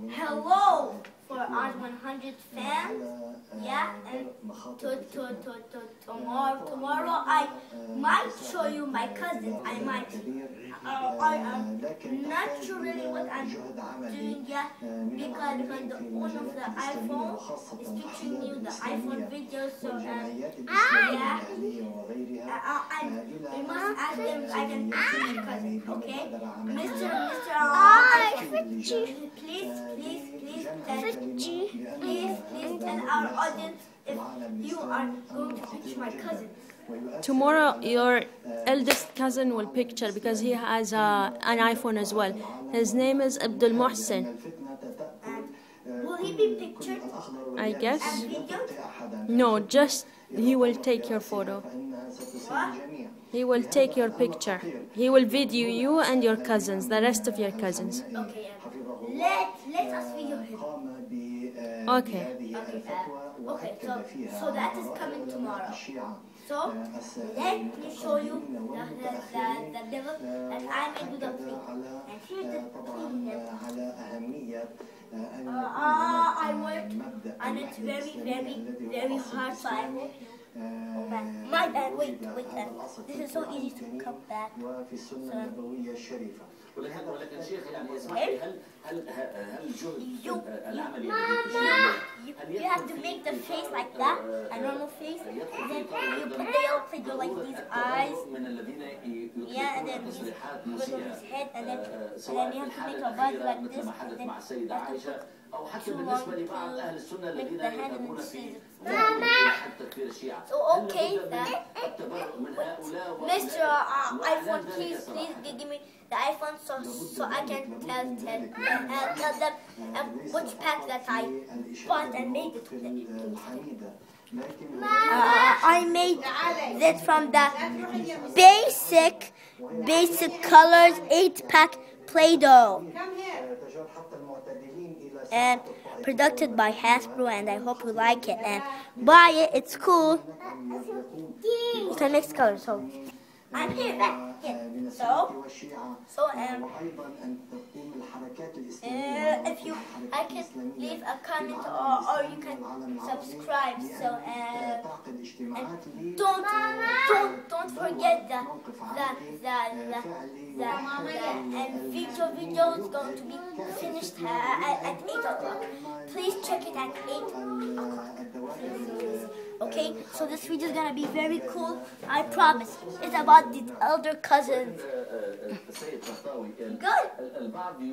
Hello for our 100 fans. Yeah, and tomorrow I might show you my cousin. I might. I am not sure really what I'm doing yet because the owner of the iPhone is teaching you the iPhone videos. So yeah, we must ask them if I can teach my cousin. Okay, Mr. Please tell our audience if you are going to teach my cousin. Tomorrow, your eldest cousin will picture because he has an iPhone as well. His name is Abdul Muhsin. Will he be pictured? I guess. And videoed? No, just he will take your photo. What? He will take your picture. He will video you and your cousins, the rest of your cousins. Okay. Let us video him. Okay. Okay. So that is coming tomorrow. So let me show you the devil that I may do the thing. And here's the thing. I worked and it's very hard, so I hope you. My bad, wait. This is so easy to come back. ولكن شيخ يعني اسمحي هل الجهد العملي you have to make the face like that, a normal face, and then you put the yellow figure like these eyes, yeah, and then his head, and then you have to make a body like this, and then you have to put أو حتى بالنسبة لبعض أهل السنة الذين يذهبون في تكفير الشيعة. So okay, Mr. iPhone, please give me the iPhone so I can tell them which pack that I bought and made it with it. I made this from the basic colors 8-pack Play-Doh. And produced by Hasbro, and I hope you like it and buy it. It's cool. It's the next color. So I'm here. If I can leave a comment or you can subscribe. So and don't forget and video is going to be finished at 8 o'clock. Please check it at 8 o'clock. Okay, so this video is gonna be very cool. I promise. It's about the elder cousins. Good.